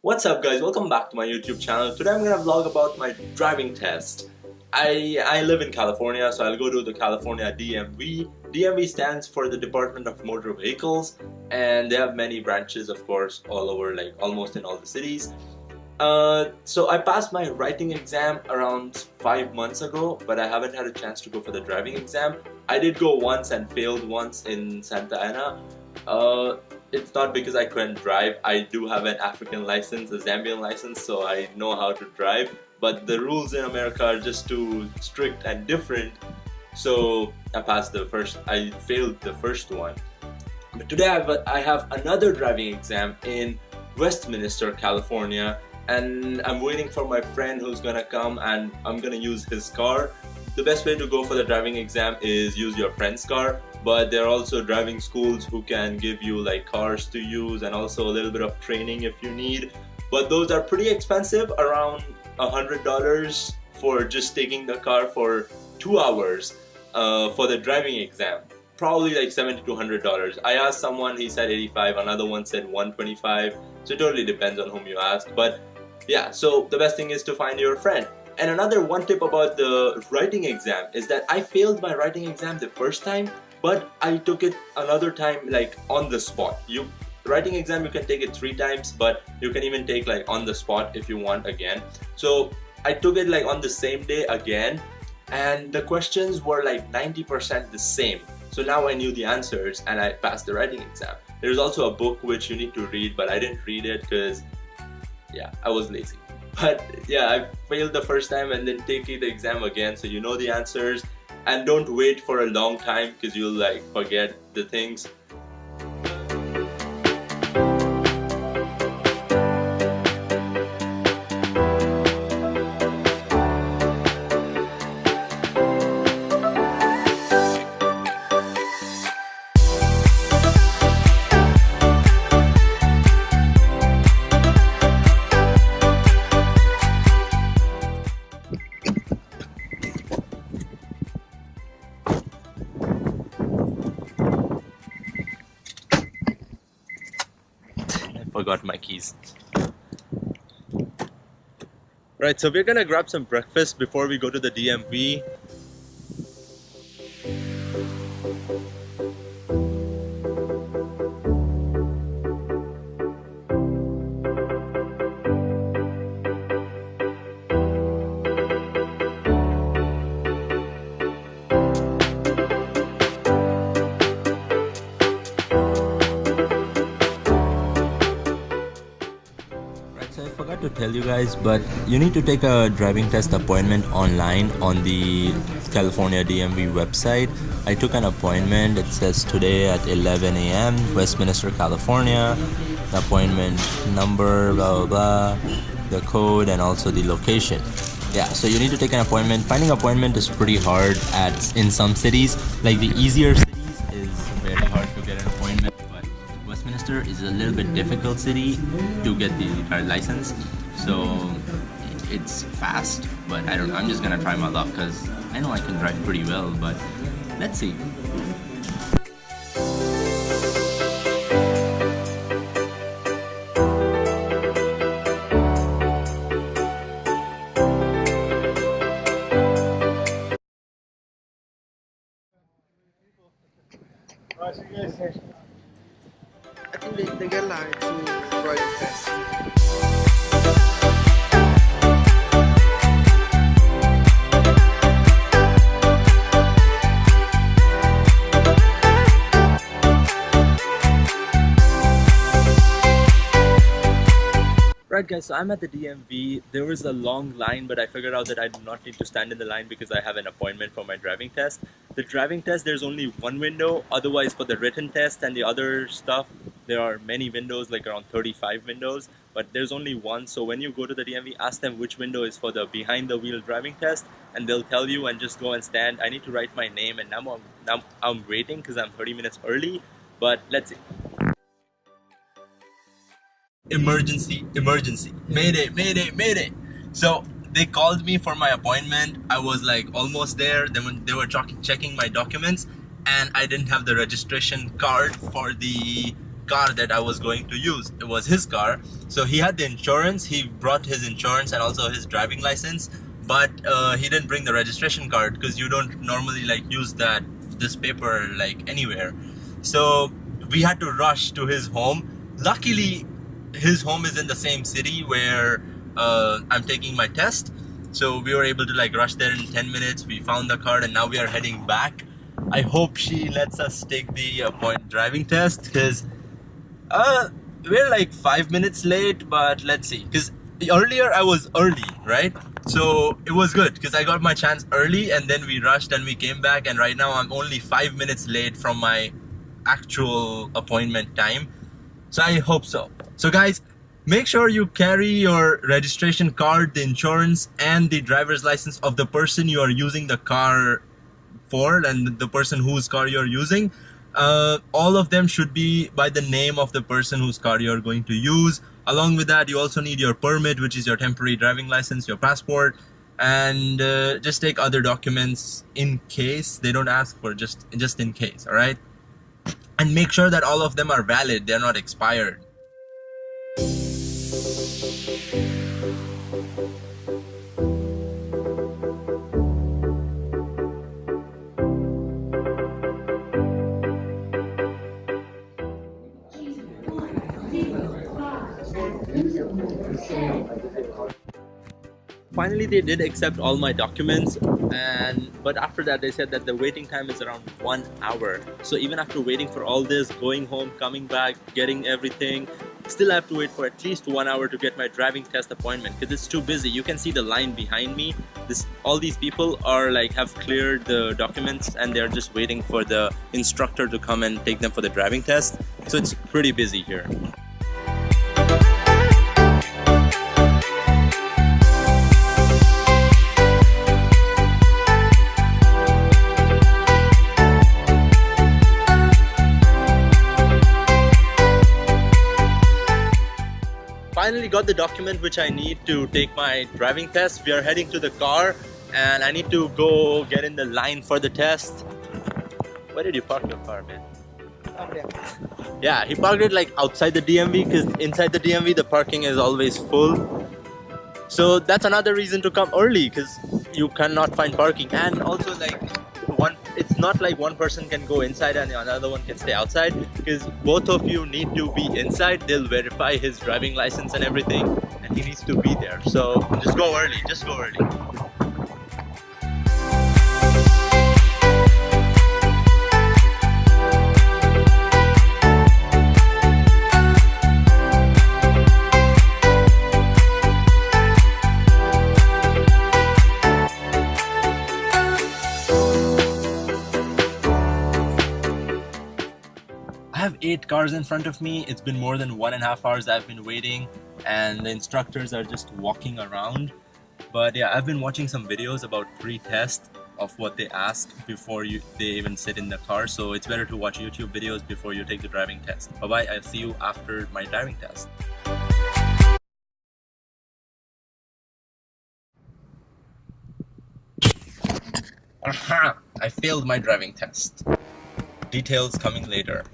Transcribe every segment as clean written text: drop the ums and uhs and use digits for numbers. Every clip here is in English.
What's up guys, welcome back to my YouTube channel. Today I'm gonna vlog about my driving test. I live in California, so I'll go to the California DMV. DMV stands for the Department of Motor Vehicles, and they have many branches, of course, all over, like almost in all the cities. So I passed my writing exam around 5 months ago, but I haven't had a chance to go for the driving exam. I did go once and failed once in Santa Ana. It's not because I couldn't drive. I do have an African license, a Zambian license, so I know how to drive, but the rules in America are just too strict and different. So I failed the first one. But today I have another driving exam in Westminster, California, and I'm waiting for my friend who's gonna come, and I'm gonna use his car. The best way to go for the driving exam is use your friend's car, but there are also driving schools who can give you like cars to use and also a little bit of training if you need. But those are pretty expensive, around $100 for just taking the car for 2 hours for the driving exam. Probably like $70 to $100. I asked someone, he said 85, another one said 125, so it totally depends on whom you ask. But yeah, so the best thing is to find your friend. And another one tip about the writing exam is that I failed my writing exam the first time, but I took it another time like on the spot. Writing exam you can take it 3 times, but you can even take like on the spot if you want again. So I took it like on the same day again, and the questions were like 90% the same. So now I knew the answers and I passed the writing exam. There's also a book which you need to read, but I didn't read it because yeah, I was lazy. But yeah, I failed the first time, and then take the exam again so you know the answers, and don't wait for a long time because you'll like forget the things. Forgot my keys. Right, so we're gonna grab some breakfast before we go to the DMV. So I forgot to tell you guys, but you need to take a driving test appointment online on the California DMV website. I took an appointment. It says today at 11 a.m. Westminster, California. The appointment number, blah blah blah, the code, and also the location. Yeah, so you need to take an appointment. Finding an appointment is pretty hard in some cities. Like the easier cities is very hard to get an appointment. Westminster is a little bit difficult city to get the license, so it's fast, but I don't know, I'm just gonna try my luck because I know I can drive pretty well, but let's see. I think they get like to writing test. Right guys, so I'm at the DMV. There was a long line, but I figured out that I do not need to stand in the line because I have an appointment for my driving test. The driving test, there's only one window. Otherwise, for the written test and the other stuff, there are many windows, like around 35 windows, but there's only one. So when you go to the DMV, ask them which window is for the behind the wheel driving test, and they'll tell you, and just go and stand. I need to write my name, and now I'm waiting because I'm 30 minutes early, but let's see. Emergency, emergency, mayday, mayday, mayday. So they called me for my appointment. I was like almost there. Then when they were checking my documents, and I didn't have the registration card for the car that I was going to use. It was his car, so he had the insurance. He brought his insurance and also his driving license, but he didn't bring the registration card because you don't normally like use this paper like anywhere. So we had to rush to his home. Luckily, his home is in the same city where I'm taking my test, so we were able to like rush there in 10 minutes. We found the card and now we are heading back. I hope she lets us take the driving test, because we're like 5 minutes late, but let's see, because earlier I was early, right? So it was good because I got my chance early and then we rushed and we came back, and right now I'm only 5 minutes late from my actual appointment time. So I hope so. So guys, make sure you carry your registration card, the insurance, and the driver's license of the person you are using the car for and the person whose car you're using. All of them should be by the name of the person whose car you're going to use. Along with that, you also need your permit, which is your temporary driving license, your passport, and just take other documents in case they don't ask for, just in case, all right? And make sure that all of them are valid, they're not expired. Finally, they did accept all my documents, but after that they said that the waiting time is around 1 hour. So even after waiting for all this, going home, coming back, getting everything, still I have to wait for at least 1 hour to get my driving test appointment because it's too busy. You can see the line behind me. All these people are like have cleared the documents and they're just waiting for the instructor to come and take them for the driving test. So it's pretty busy here. Finally got the document which I need to take my driving test. We are heading to the car and I need to go get in the line for the test. Where did you park your car, man? Yeah, he parked it like outside the DMV because inside the DMV the parking is always full. So that's another reason to come early because you cannot find parking. And also like it's not like one person can go inside and another one can stay outside, because both of you need to be inside. They'll verify his driving license and everything and he needs to be there. So just go early, just go early. I have 8 cars in front of me. It's been more than 1.5 hours I've been waiting and the instructors are just walking around. But yeah, I've been watching some videos about pre-test of what they ask before they even sit in the car. So it's better to watch YouTube videos before you take the driving test. Bye bye, I'll see you after my driving test. Aha! I failed my driving test. Details coming later.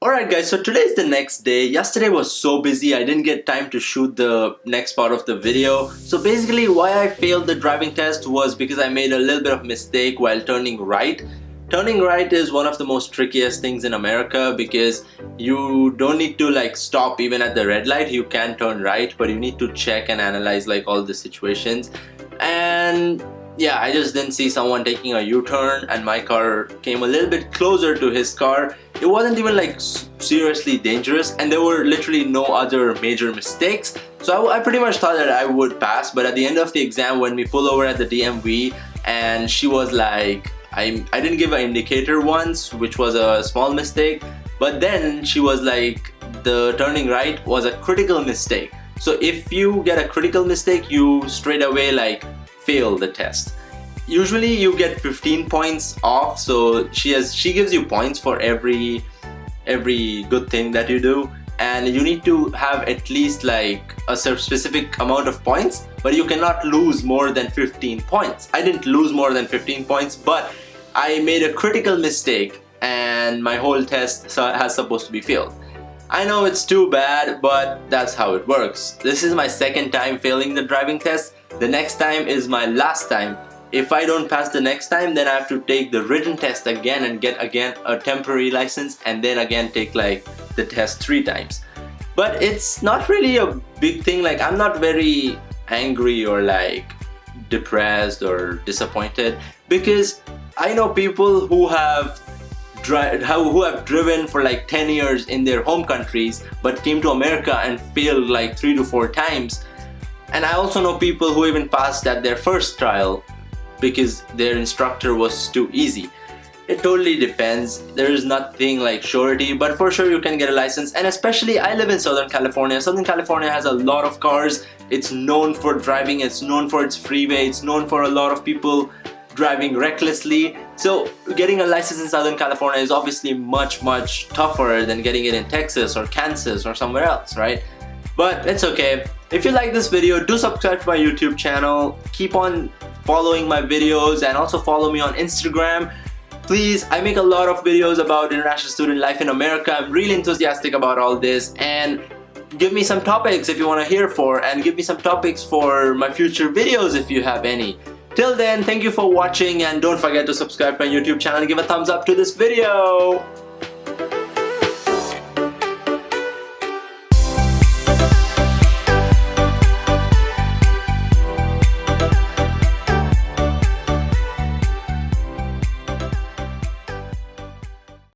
Alright guys, so today is the next day. Yesterday was so busy, I didn't get time to shoot the next part of the video. So basically why I failed the driving test was because I made a little bit of mistake while turning right. Turning right is one of the most trickiest things in America because you don't need to like stop even at the red light. You can turn right, but you need to check and analyze like all the situations. And yeah, I just didn't see someone taking a U-turn and my car came a little bit closer to his car. It wasn't even like seriously dangerous and there were literally no other major mistakes. So I pretty much thought that I would pass, but at the end of the exam when we pull over at the DMV and she was like, I didn't give an indicator once, which was a small mistake, but then she was like, the turning right was a critical mistake. So if you get a critical mistake, you straight away like fail the test. Usually you get 15 points off, so she gives you points for every good thing that you do, and you need to have at least like a specific amount of points, but you cannot lose more than 15 points. I didn't lose more than 15 points, but I made a critical mistake and my whole test has supposed to be failed. I know it's too bad, but that's how it works. This is my second time failing the driving test. The next time is my last time. If I don't pass the next time, then I have to take the written test again and get again a temporary license, and then again take like the test 3 times. But it's not really a big thing. Like, I'm not very angry or like depressed or disappointed, because I know people who have driven for like 10 years in their home countries but came to America and failed like 3 to 4 times. And I also know people who even passed at their first trial because their instructor was too easy. It totally depends. There is nothing like surety, but for sure you can get a license. And especially, I live in Southern California. Southern California has a lot of cars. It's known for driving, it's known for its freeway, it's known for a lot of people driving recklessly. So getting a license in Southern California is obviously much tougher than getting it in Texas or Kansas or somewhere else, right? But it's okay. If you like this video, do subscribe to my YouTube channel. Keep on following my videos and also follow me on Instagram. Please, I make a lot of videos about international student life in America. I'm really enthusiastic about all this, and give me some topics if you want to hear for, and give me some topics for my future videos if you have any. Till then, thank you for watching, and don't forget to subscribe to my YouTube channel and give a thumbs up to this video.